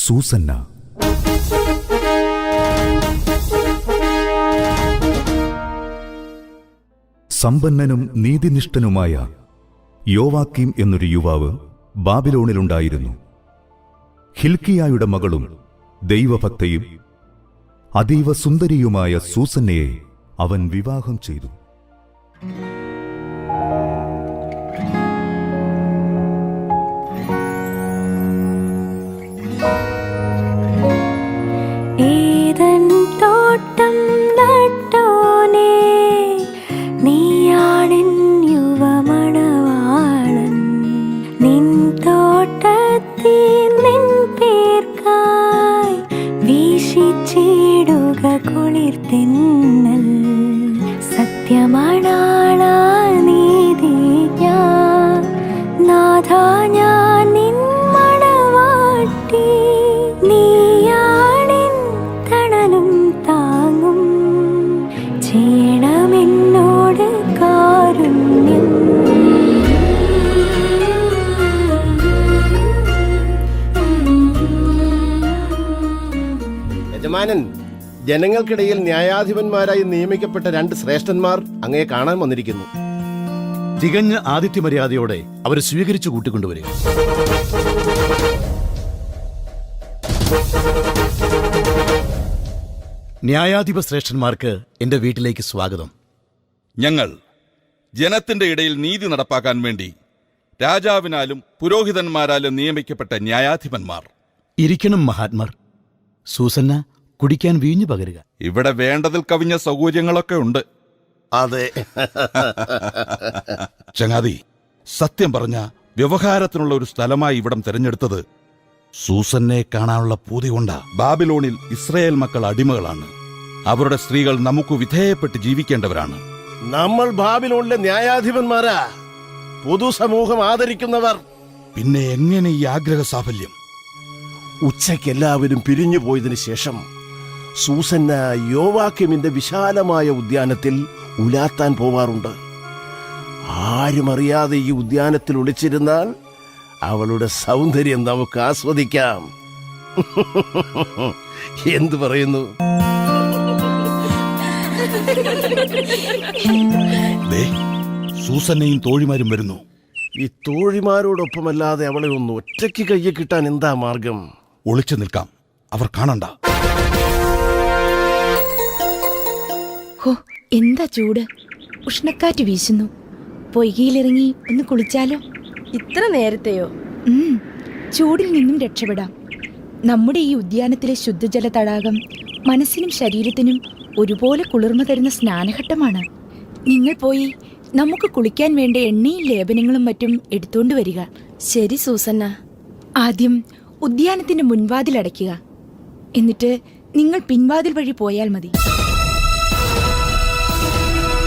സൂസന്ന. സമ്പന്നനും നീതിനിഷ്ഠനുമായ യോവാക്കീം എന്നൊരു യുവാവ് ബാബിലോണിലുണ്ടായിരുന്നു. ഹിൽക്കിയായുടെ മകളും ദൈവഭക്തയും അതീവ സുന്ദരിയുമായ സൂസന്നയെ അവൻ വിവാഹം ചെയ്തു. ഏദൻ തോട്ടം നട്ടോനേ, നീയാണെൻ യുവമണവാളൻ. നിൻ തോട്ടത്തിൽ നിൻ പേർക്കായി വീശിച്ചിടുക കുളിർത്തിന്നൽ. സത്യമണാള നീതി ഞാൻ നാഥാ, ഞാൻ നിൻ മണവാട്ടി. നീയാണെൻ തണലും താങ്ങും, ചെയ്യണമെന്നോട് കാരുണ്യം. യജമാനൻ, ജനങ്ങൾക്കിടയിൽ ന്യായാധിപന്മാരായി നിയമിക്കപ്പെട്ട 2 ശ്രേഷ്ഠന്മാർ അങ്ങയെ കാണാൻ വന്നിരിക്കുന്നു. തികഞ്ഞ ആതിഥ്യമര്യാദയോടെ അവരെ സ്വീകരിച്ചു കൂട്ടിക്കൊണ്ടുവരിക. ന്യായാധിപ ശ്രേഷ്ഠന്മാർക്ക് എന്റെ വീട്ടിലേക്ക് സ്വാഗതം. ഞങ്ങൾ ജനത്തിന്റെ ഇടയിൽ നീതി നടപ്പാക്കാൻ വേണ്ടി രാജാവിനാലും പുരോഹിതന്മാരാലും നിയമിക്കപ്പെട്ട ന്യായാധിപന്മാർ. ഇരിക്കണം മഹാത്മാർ. സൂസന്ന, കുടിക്കാൻ വീഞ്ഞു പകരുക. ഇവിടെ വേണ്ടതിൽ കവിഞ്ഞ സൗകര്യങ്ങളൊക്കെ ഉണ്ട്. അതെ. ചങ്ങാതി, സത്യം പറഞ്ഞ വ്യവഹാരത്തിനുള്ള ഒരു സ്ഥലമായി ഇവിടം തിരഞ്ഞെടുത്തത് സൂസന്നെ കാണാനുള്ള പൂതി കൊണ്ടാ. ബാബിലോണിൽ ഇസ്രായേൽ മക്കൾ അടിമകളാണ്. അവരുടെ സ്ത്രീകൾ നമുക്ക് വിധേയപ്പെട്ട് ജീവിക്കേണ്ടവരാണ്. നമ്മൾ ബാബിലോണിലെ ന്യായാധിപന്മാരാ, പൊതുസമൂഹം ആദരിക്കുന്നവർ. പിന്നെ എങ്ങനെ ഈ ആഗ്രഹ സാഫല്യം? ഉച്ചയ്ക്ക് എല്ലാവരും പിരിഞ്ഞു പോയതിനു ശേഷം സൂസന്ന യോവാക്കീമിന്റെ വിശാലമായ ഉദ്യാനത്തിൽ ഉലാത്താൻ പോവാറുണ്ട്. ആരും അറിയാതെ ഈ ഉദ്യാനത്തിൽ ഒളിച്ചിരുന്നാൽ അവളുടെ സൗന്ദര്യം നമുക്ക് ആസ്വദിക്കാം. എന്തു പറയുന്നു? സൂസന്നയും തോഴിമാരും വരുന്നു. ഈ തോഴിമാരോടൊപ്പമല്ലാതെ അവളെ ഒന്ന് ഒറ്റയ്ക്ക് കയ്യിൽ കിട്ടാൻ എന്താ മാർഗം? ഒളിച്ചു നിൽക്കാം, അവർ കാണണ്ട. ഹോ, എന്താ ചൂട്! ഉഷ്ണക്കാറ്റ് വീശുന്നു. പൊയ്കയിലിറങ്ങി ഒന്ന് കുളിച്ചാലോ? ഇത്ര നേരത്തെയോ? ചൂടിൽ നിന്നും രക്ഷപ്പെടാം. നമ്മുടെ ഈ ഉദ്യാനത്തിലെ ശുദ്ധജല തടാകം മനസ്സിനും ശരീരത്തിനും ഒരുപോലെ കുളിർമ തരുന്ന സ്നാനഘട്ടമാണ്. നിങ്ങൾ പോയി നമുക്ക് കുളിക്കാൻ വേണ്ട എണ്ണയും ലേപനങ്ങളും മറ്റും എടുത്തുകൊണ്ട് വരിക. ശരി സൂസന്ന. ആദ്യം ഉദ്യാനത്തിന്റെ മുൻവാതിൽ അടയ്ക്കുക. എന്നിട്ട് നിങ്ങൾ പിൻവാതിൽ വഴി പോയാൽ മതി.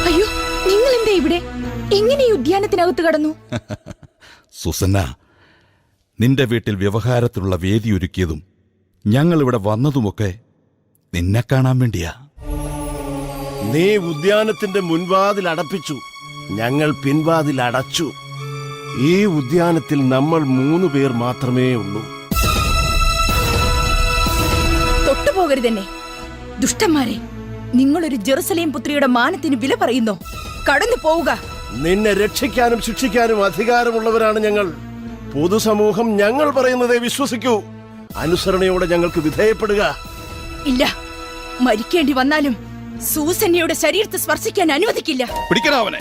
അയ്യോ, നിങ്ങൾ എന്താ ഇവിടെ? എങ്ങനെ ഈ ഉദ്യാനത്തിനകത്ത് കടന്നു? സുസന്ന, നിന്റെ വീട്ടിൽ വ്യവഹാരത്തിലുള്ള വേദി ഒരുക്കിയതും ഞങ്ങളിവിടെ വന്നതുമൊക്കെ നിന്നെ കാണാൻ വേണ്ടിയാ. നീ ഉദ്യാനത്തിന്റെ മുൻവാതിൽ അടപ്പിച്ചു, ഞങ്ങൾ പിൻവാതിൽ അടച്ചു. ഈ ഉദ്യാനത്തിൽ നമ്മൾ 3 പേർ മാത്രമേ ഉള്ളൂ. തൊട്ടുപോകരുതെന്നെ, ദുഷ്ടന്മാരെ! നിങ്ങളൊരു ജെറുസലേം പുത്രിയുടെ മാനത്തിന് വില പറയുന്നോ? കടന്നു പോവുക. നിന്നെ രക്ഷിക്കാനും ശിക്ഷിക്കാനും അധികാരമുള്ളവരാണ് ഞങ്ങൾ. പൊതുസമൂഹം ഞങ്ങൾ പറയുന്നതേ വിശ്വസിക്കൂ. അനുസരണയോടെ ഞങ്ങൾക്ക് വിധേയപ്പെടുക. ഇല്ല, മരിക്കേണ്ടി വന്നാലും സൂസന്നയുടെ ശരീരത്തെ സ്പർശിക്കാൻ അനുവദിക്കില്ല. പിടിക്കണവനെ!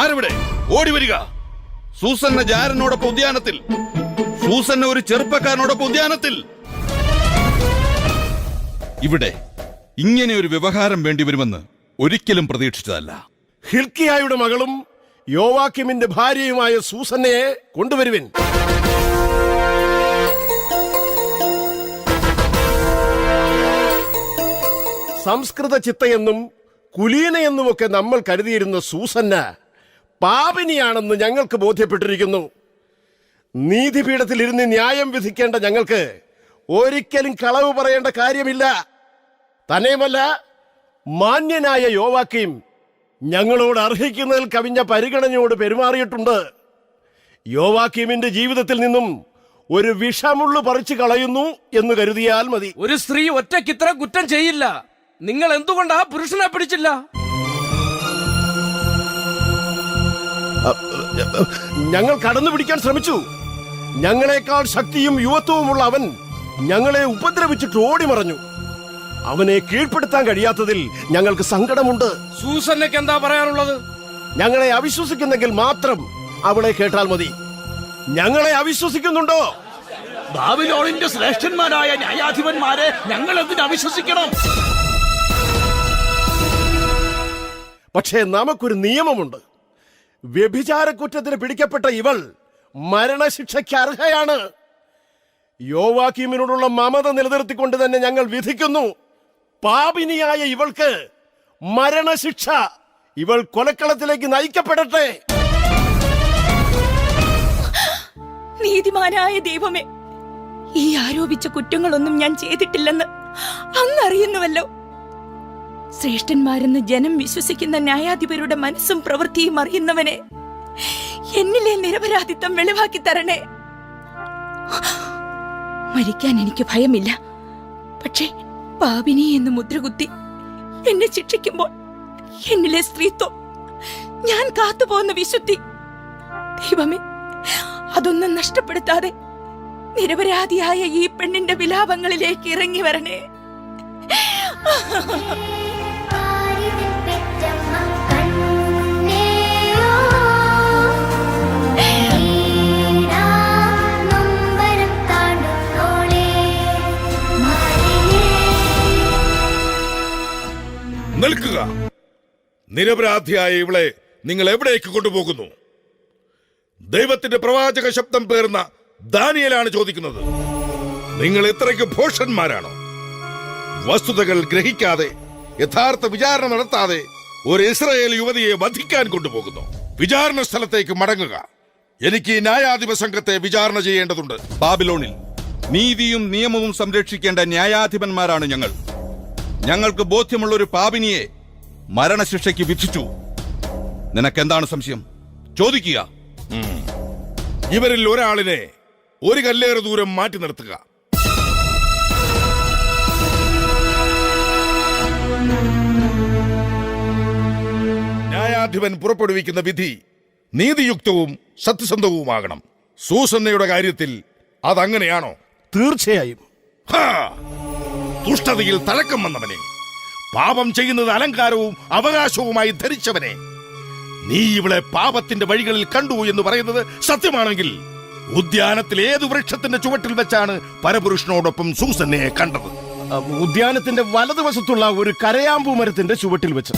ആരവിടെ? ഓടി വരിക! സൂസന്ന ജാരനോടൊപ്പം ഉദ്യാനത്തിൽ, സൂസന്ന ഒരു ചെറുപ്പക്കാരനോടൊപ്പം ഉദ്യാനത്തിൽ. ഇവിടെ ഇങ്ങനെ ഒരു വ്യവഹാരം വേണ്ടിവരുമെന്ന് ഒരിക്കലും പ്രതീക്ഷിച്ചതല്ല. ഹിൽക്കിയായുടെ മകളും യോവാക്കീമിന്റെ ഭാര്യയുമായ സൂസന്നയെ കൊണ്ടുവരുവിൻ. സംസ്കൃത ചിത്തയെന്നും കുലീനയെന്നുമൊക്കെ നമ്മൾ കരുതിയിരുന്ന സൂസന്ന പാപിനിയാണെന്ന് ഞങ്ങൾക്ക് ബോധ്യപ്പെട്ടിരിക്കുന്നു. നീതിപീഠത്തിൽ ഇരുന്ന് ന്യായം വിധിക്കേണ്ട ഞങ്ങൾക്ക് ഒരിക്കലും കളവ് പറയേണ്ട കാര്യമില്ല. തന്നെയുമല്ല, മാന്യനായ യോവാക്കീം ഞങ്ങളോട് അർഹിക്കുന്നതിൽ കവിഞ്ഞ പരിഗണനയോട് പെരുമാറിയിട്ടുണ്ട്. യോവാക്കീമിന്റെ ജീവിതത്തിൽ നിന്നും ഒരു വിഷമുള്ളു പറിച്ചു കളയുന്നു എന്ന് കരുതിയാൽ മതി. ഒരു സ്ത്രീ ഒറ്റയ്ക്ക് ഇത്ര കുറ്റം ചെയ്യില്ല. നിങ്ങൾ എന്തുകൊണ്ട് ആ പുരുഷനെ പിടിച്ചില്ല? ഞങ്ങൾ കടന്നു പിടിക്കാൻ ശ്രമിച്ചു. ഞങ്ങളെക്കാൾ ശക്തിയും യുവത്വവുമുള്ള അവൻ ഞങ്ങളെ ഉപദ്രവിച്ചിട്ട് ഓടിമറഞ്ഞു. അവനെ കീഴ്പ്പെടുത്താൻ കഴിയാത്തതിൽ ഞങ്ങൾക്ക് സങ്കടമുണ്ട്. സൂസന്നയ്ക്ക് എന്താ പറയാനുള്ളത്? ഞങ്ങളെ അവിശ്വസിക്കുന്നെങ്കിൽ മാത്രം അവളെ കേട്ടാൽ മതി. ഞങ്ങളെ അവിശ്വസിക്കുന്നുണ്ടോ? ബാബിലോണിന്റെ ശ്രേഷ്ഠന്മാരായ ന്യായാധിപന്മാരെ ഞങ്ങൾ എന്തിനു അവിശ്വസിക്കണം? പക്ഷേ നമുക്കൊരു നിയമമുണ്ട്. വ്യഭിചാരക്കുറ്റത്തിന് പിടിക്കപ്പെട്ട ഇവൾ മരണശിക്ഷയ്ക്ക് അർഹയാണ്. യോവാക്കീമിനോടുള്ള മമത നിലനിർത്തിക്കൊണ്ട് തന്നെ ഞങ്ങൾ വിധിക്കുന്നു. പാപിനിയായ ഇവൾക്ക് മരണശിക്ഷ. ഇവൾ കൊലക്കളത്തിലേക്ക് നയിക്കപ്പെടട്ടെ. നീതിമാനായ ദൈവമേ, ഈ ആരോപിച്ച കുറ്റങ്ങളൊന്നും ഞാൻ ചെയ്തിട്ടില്ലെന്ന് അങ്ങ് അറിയുന്നുവല്ലോ. ശ്രേഷ്ഠന്മാരെന്ന് ജനം വിശ്വസിക്കുന്ന ന്യായാധിപരുടെ മനസ്സും പ്രവൃത്തിയും അറിയുന്നവനെ, എന്നിലെ നിരപരാധിത്വം വെളിവാക്കി തരണേ. മരിക്കാൻ എനിക്ക് ഭയമില്ല. പക്ഷേ പാപിനി എന്ന് മുദ്രകുത്തി എന്നെ ശിക്ഷിക്കുമ്പോൾ എന്നിലെ സ്ത്രീത്വം, ഞാൻ കാത്തുപോകുന്ന വിശുദ്ധി, ദൈവമേ, അതൊന്നും നഷ്ടപ്പെടുത്താതെ നിരപരാധിയായ ഈ പെണ്ണിന്റെ വിലാപങ്ങളിലേക്ക് ഇറങ്ങി വരണേ. നിൽക്കുക. നിരപരാധിയായ ഇവളെ നിങ്ങൾ എവിടേക്ക് കൊണ്ടുപോകുന്നു? ദൈവത്തിന്റെ പ്രവാചക ശബ്ദം പേർന്ന ദാനിയേലാണ് ചോദിക്കുന്നത്. നിങ്ങൾ ഇത്രയ്ക്ക് ഭോഷന്മാരാണോ? വസ്തുതകൾ ഗ്രഹിക്കാതെ യഥാർത്ഥ വിചാരണ നടത്താതെ ഒരു ഇസ്രായേൽ യുവതിയെ വധിക്കാൻ കൊണ്ടുപോകുന്നു. വിചാരണ സ്ഥലത്തേക്ക് മടങ്ങുക. എനിക്ക് ഈ ന്യായാധിപ സംഘത്തെ വിചാരണ ചെയ്യേണ്ടതുണ്ട്. ബാബിലോണിൽ നീതിയും നിയമവും സംരക്ഷിക്കേണ്ട ന്യായാധിപന്മാരാണ് ഞങ്ങൾ. ഞങ്ങൾക്ക് ബോധ്യമുള്ള ഒരു പാപിനിയെ മരണശിക്ഷയ്ക്ക് വിധിച്ചു. നിനക്കെന്താണ് സംശയം? ചോദിക്കുക. ഇവരിൽ ഒരാളിനെ ഒരു കല്ലേറ് ദൂരം മാറ്റി നിർത്തുക. ന്യായാധിപൻ പുറപ്പെടുവിക്കുന്ന വിധി നീതിയുക്തവും സത്യസന്ധവുമാകണം. സൂസന്നയുടെ കാര്യത്തിൽ അതങ്ങനെയാണോ? തീർച്ചയായും. ദുഷ്ടതയിൽ തലക്കം വന്നവനെ, പാപം ചെയ്യുന്നത് അലങ്കാരവും അവകാശവുമായി ധരിച്ചവനെ, നീ ഇവളെ പാപത്തിന്റെ വഴികളിൽ കണ്ടു എന്ന് പറയുന്നത് സത്യമാണെങ്കിൽ ഉദ്യാനത്തിൽ ഏതു വൃക്ഷത്തിന്റെ ചുവട്ടിൽ വെച്ചാണ് പരപുരുഷനോടൊപ്പം സൂസന്നയെ കണ്ടത്? ഉദ്യാനത്തിന്റെ വലതുവശത്തുള്ള ഒരു കരയാമ്പൂ മരത്തിന്റെ ചുവട്ടിൽ വെച്ച്.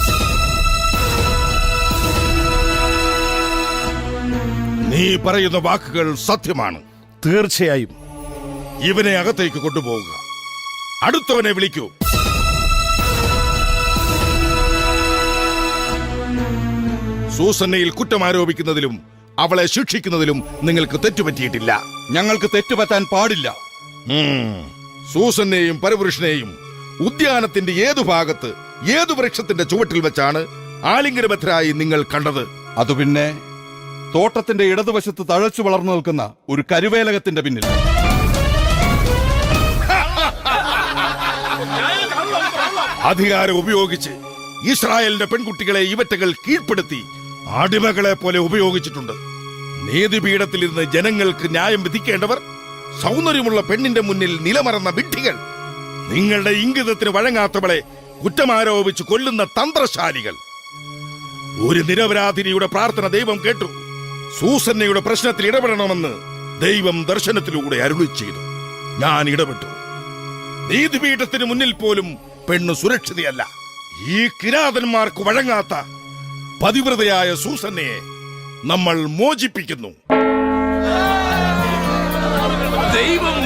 നീ പറയുന്ന വാക്കുകൾ സത്യമാണ്. തീർച്ചയായും. ഇവനെ അകത്തേക്ക് കൊണ്ടുപോവുക. അടുത്തവനെ വിളിക്കൂ. സൂസന്നയിൽ കുറ്റം ആരോപിക്കുന്നതിലും അവളെ ശിക്ഷിക്കുന്നതിലും നിങ്ങൾക്ക് തെറ്റുപറ്റിയിട്ടില്ല. ഞങ്ങൾക്ക് തെറ്റുപറ്റാൻ പാടില്ല. സൂസന്നയെയും പരപുരുഷനെയും ഉദ്യാനത്തിന്റെ ഏതു ഭാഗത്ത് ഏതു വൃക്ഷത്തിന്റെ ചുവട്ടിൽ വെച്ചാണ് ആലിംഗനബദ്ധരായി നിങ്ങൾ കണ്ടത്? അത് പിന്നെ തോട്ടത്തിന്റെ ഇടതുവശത്ത് തഴച്ചു വളർന്നു നിൽക്കുന്ന ഒരു കരുവേലകത്തിന്റെ പിന്നിൽ. അധികാരം ഉപയോഗിച്ച് ഇസ്രായേലിന്റെ പെൺകുട്ടികളെ ഇവറ്റകൾ കീഴ്പ്പെടുത്തി അടിമകളെ പോലെ ഉപയോഗിച്ചിട്ടുണ്ട്. നീതിപീഠത്തിൽ ഇരുന്ന് ജനങ്ങൾക്ക് ന്യായം വിധിക്കേണ്ടവർ സൗന്ദര്യമുള്ള പെണ്ണിന്റെ മുന്നിൽ നിലമറന്ന വിഡ്ഢികൾ, നിങ്ങളുടെ ഇംഗിതത്തിന് വഴങ്ങാത്തവളെ കുറ്റമാരോപിച്ച് കൊല്ലുന്ന തന്ത്രശാലികൾ. ഒരു നിരപരാധിനിയുടെ പ്രാർത്ഥന ദൈവം കേട്ടു. സൂസന്നയുടെ പ്രശ്നത്തിൽ ഇടപെടണമെന്ന് ദൈവം ദർശനത്തിലൂടെ അരുളി ചെയ്തു. ഞാൻ ഇടപെട്ടു. നീതിപീഠത്തിന് മുന്നിൽ പോലും പെണ്ണ് സുരക്ഷിതയല്ല. ഈ കിരാതന്മാർക്ക് വഴങ്ങാത്ത പതിവ്രതയായ സൂസന്നയെ നമ്മൾ മോചിപ്പിക്കുന്നു. ദൈവം